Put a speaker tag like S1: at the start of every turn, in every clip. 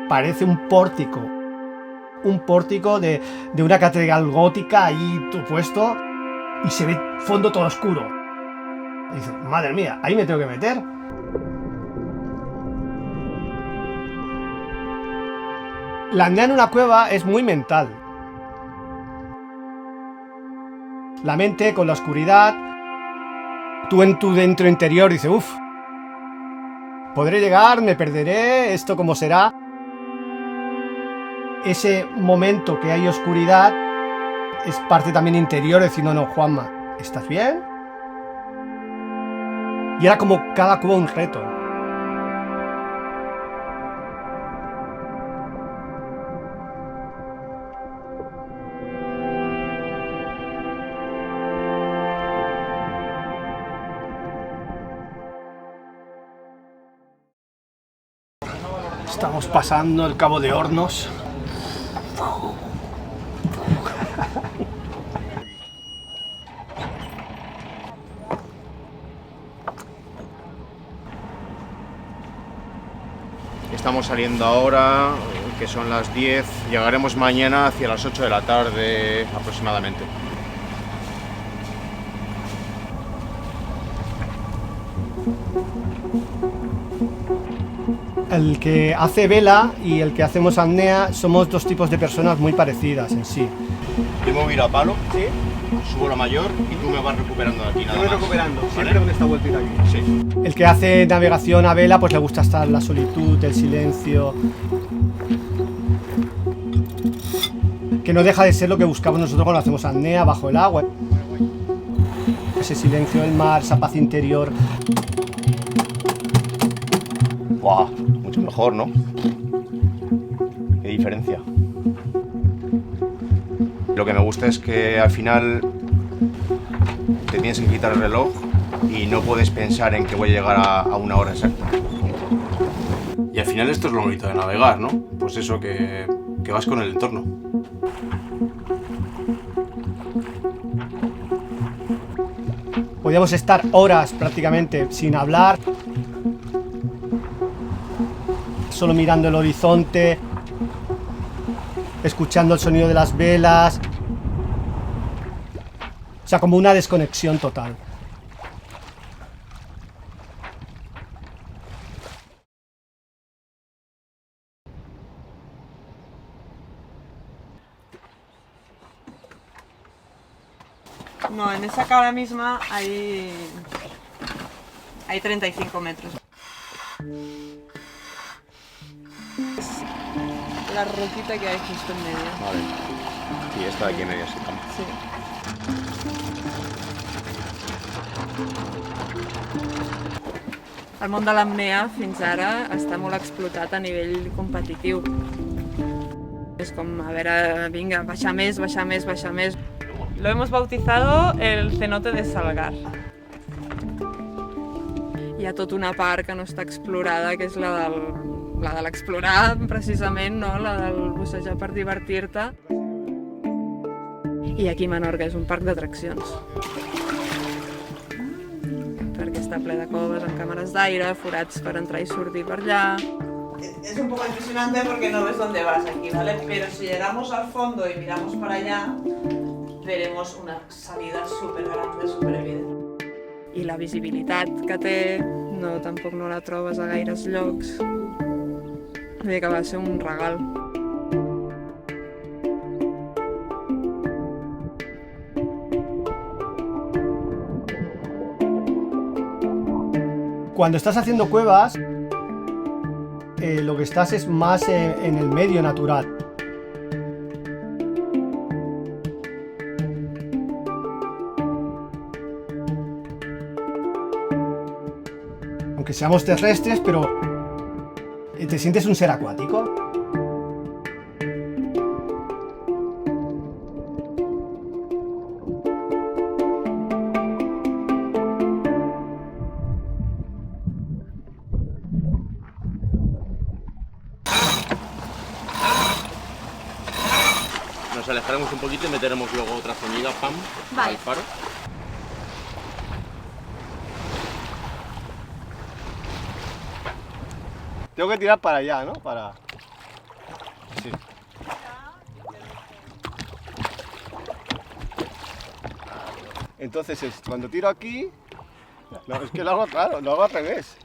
S1: parece un pórtico de una catedral gótica ahí todo puesto, y se ve fondo todo oscuro. Y dices, madre mía, ahí me tengo que meter. La apnea en una cueva es muy mental. La mente con la oscuridad, tú en tu dentro interior dices, uff, podré llegar, me perderé, esto cómo será. Ese momento que hay oscuridad es parte también interior, diciendo, no, Juanma, ¿estás bien? Y era como cada cueva un reto. Estamos pasando el Cabo de Hornos.
S2: Estamos saliendo ahora, que son las 10, llegaremos mañana hacia las 8 de la tarde aproximadamente.
S1: El que hace vela y el que hacemos apnea somos dos tipos de personas muy parecidas en sí.
S2: Yo me voy a ir a palo,
S1: ¿Sí?
S2: subo la mayor y tú me vas recuperando de aquí nada
S1: Yo voy
S2: más.
S1: recuperando,
S2: ¿Vale?
S1: siempre con esta vueltita aquí.
S2: Sí.
S1: El que hace navegación a vela, pues le gusta estar en la solitud, el silencio. Que no deja de ser lo que buscamos nosotros cuando hacemos apnea bajo el agua. Ese silencio del mar, esa paz interior.
S2: ¡Guau! Mucho mejor, ¿no? Qué diferencia. Lo que me gusta es que al final te tienes que quitar el reloj y no puedes pensar en que voy a llegar a una hora exacta. Y al final esto es lo bonito de navegar, ¿no? Pues eso, que vas con el entorno.
S1: Podíamos estar horas prácticamente sin hablar, solo mirando el horizonte, escuchando el sonido de las velas. O sea, como una desconexión total.
S3: No, en esa cara misma hay 35 metros. Es la roquita que hay justo en medio.
S2: Vale. Sí, esta de aquí en medio sí.
S3: Sí. El món de l'apnea fins ara està molt explotat a nivell competitiu. És com, a veure, vinga, baixar més, baixar més, baixar més. Lo hemos bautizado el cenote de Salgar. Hi ha tota una part que no està explorada, que és la de l'explorar, precisament, no? La del bussejar per divertir-te. I aquí a Menorca és un parc d'atraccions. Perquè està ple de coves amb càmeres d'aire, forats per entrar i sortir per allà. Es un poco impresionante porque no ves dónde vas aquí, ¿vale? Pero si llegamos al fondo y miramos para allá, veremos una salida súper grande, súper evident. I la visibilitat que té, no, tampoc no la trobes a gaires llocs. Vull dir que va ser un regal.
S1: Cuando estás haciendo cuevas, lo que estás es más en el medio natural. Aunque seamos terrestres, pero te sientes un ser acuático.
S2: Nos alejaremos un poquito y meteremos luego otra ceñida, pam,
S4: Vale.
S2: al faro.
S1: Tengo que tirar para allá, ¿no? Para... Entonces cuando tiro aquí, no, es que lo hago claro, lo hago al revés.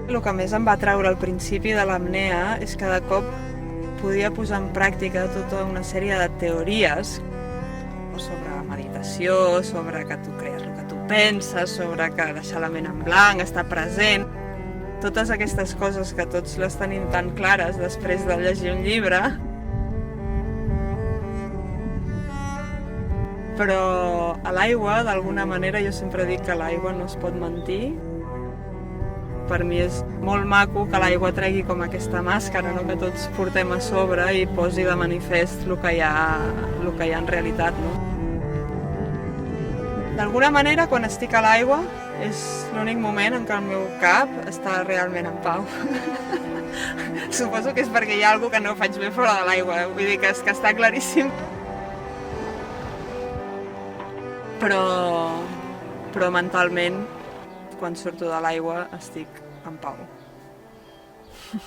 S3: El que més em va atraure al principi de l'apnea és que de cop podia posar en pràctica tota una sèrie de teories sobre meditació, sobre que tu crees el que tu penses, sobre que deixar la ment en blanc, estar present. Totes aquestes coses que tots les tenim tan clares després de llegir un llibre. Però a l'aigua, d'alguna manera, jo sempre dic que l'aigua no es pot mentir. Per mi és molt maco que l'aigua tregui com aquesta màscara, no? Que tots portem a sobre i posi de manifest el que hi ha en realitat. No? D'alguna manera, quan estic a l'aigua, és l'únic moment en què el meu cap està realment en pau. Suposo que és perquè hi ha alguna cosa que no faig bé fora de l'aigua, vull dir que està claríssim. Però mentalment, quan surto de l'aigua, estic en pau.
S4: Il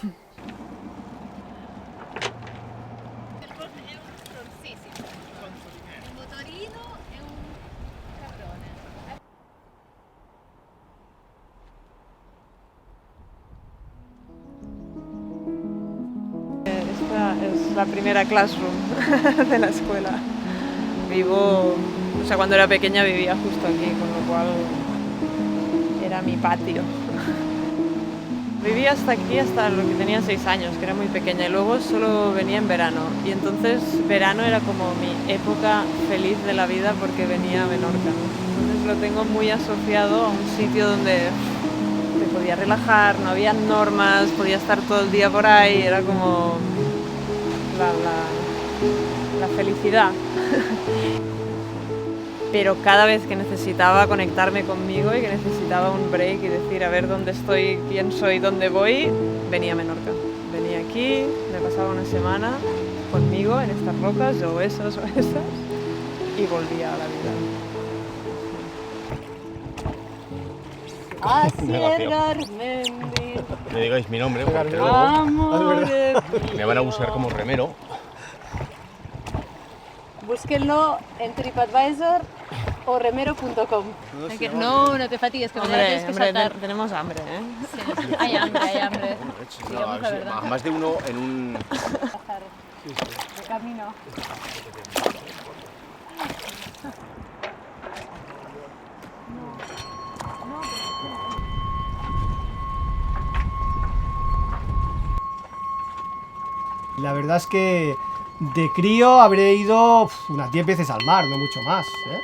S4: porto è un sì. Un motorino e un caprone.
S3: Esta es la primera classroom de la escuela. Cuando era pequeña vivía justo aquí, con lo cual era mi patio. Viví hasta aquí, hasta lo que tenía 6 años, que era muy pequeña, y luego solo venía en verano. Y entonces verano era como mi época feliz de la vida porque venía a Menorca. Entonces lo tengo muy asociado a un sitio donde te podía relajar, no había normas, podía estar todo el día por ahí, era como la felicidad. Pero cada vez que necesitaba conectarme conmigo y que necesitaba un break y decir a ver dónde estoy, quién soy, dónde voy, venía a Menorca. Venía aquí, me pasaba una semana conmigo en estas rocas, o esas, y volvía a la vida.
S2: No digáis mi nombre porque luego me van a buscar como remero.
S4: Búsquenlo en TripAdvisor o remero.com. No te fatigues, que mañana tienes que saltar.
S3: Tenemos hambre, ¿eh?
S4: Sí, hay hambre.
S2: No, a más de uno en un...
S4: De camino.
S1: La verdad es que de crío habré ido unas 10 veces al mar, no mucho más, ¿eh?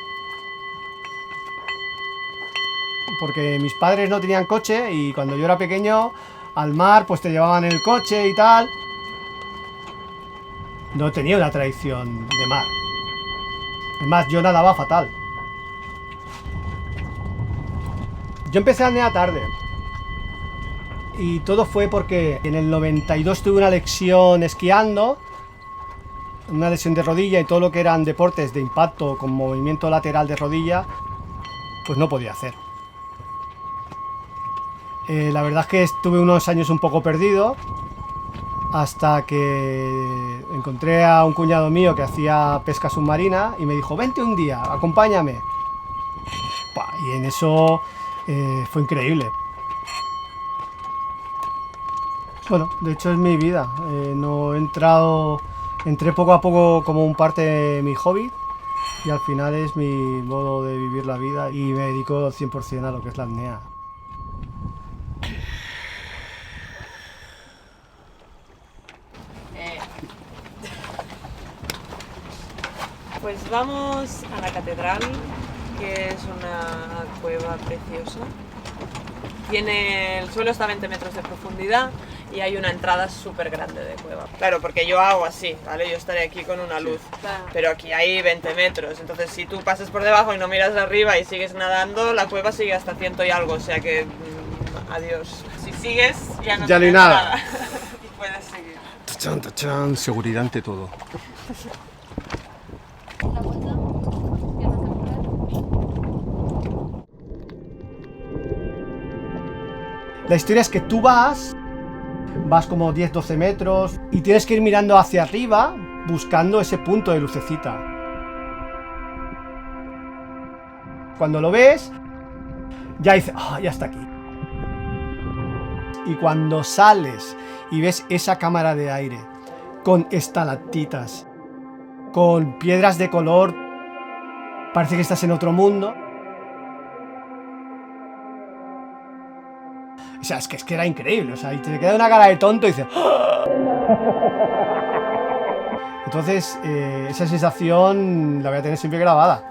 S1: Porque mis padres no tenían coche y cuando yo era pequeño al mar pues te llevaban en el coche y tal. No tenía una tradición de mar. Es más, yo nadaba fatal. Yo empecé a apnea tarde. Y todo fue porque en el 92 tuve una lesión esquiando, una lesión de rodilla, y todo lo que eran deportes de impacto con movimiento lateral de rodilla, pues no podía hacer. La verdad es que estuve unos años un poco perdido, hasta que encontré a un cuñado mío que hacía pesca submarina y me dijo, vente un día, acompáñame. Y en eso fue increíble. Bueno, de hecho es mi vida. No he entrado, entré poco a poco como un parte de mi hobby y al final es mi modo de vivir la vida y me dedico 100% a lo que es la apnea.
S3: Pues vamos a la catedral, que es una cueva preciosa. El suelo está a 20 metros de profundidad y hay una entrada súper grande de cueva. Claro, porque yo hago así, ¿vale? Yo estaré aquí con una luz, pero aquí hay 20 metros. Entonces, si tú pasas por debajo y no miras arriba y sigues nadando, la cueva sigue hasta 100 y algo, o sea que adiós. Si sigues, ya no
S1: hay nada.
S3: Y puedes seguir.
S1: Tachán, tachán, seguridad ante todo.
S4: La vuelta.
S1: La historia es que tú vas como 10-12 metros y tienes que ir mirando hacia arriba buscando ese punto de lucecita. Cuando lo ves, ya dices, ya está aquí. Y cuando sales y ves esa cámara de aire con estalactitas, con piedras de color, parece que estás en otro mundo. O sea, es que era increíble, o sea, y te queda una cara de tonto y dices... Entonces, esa sensación la voy a tener siempre grabada.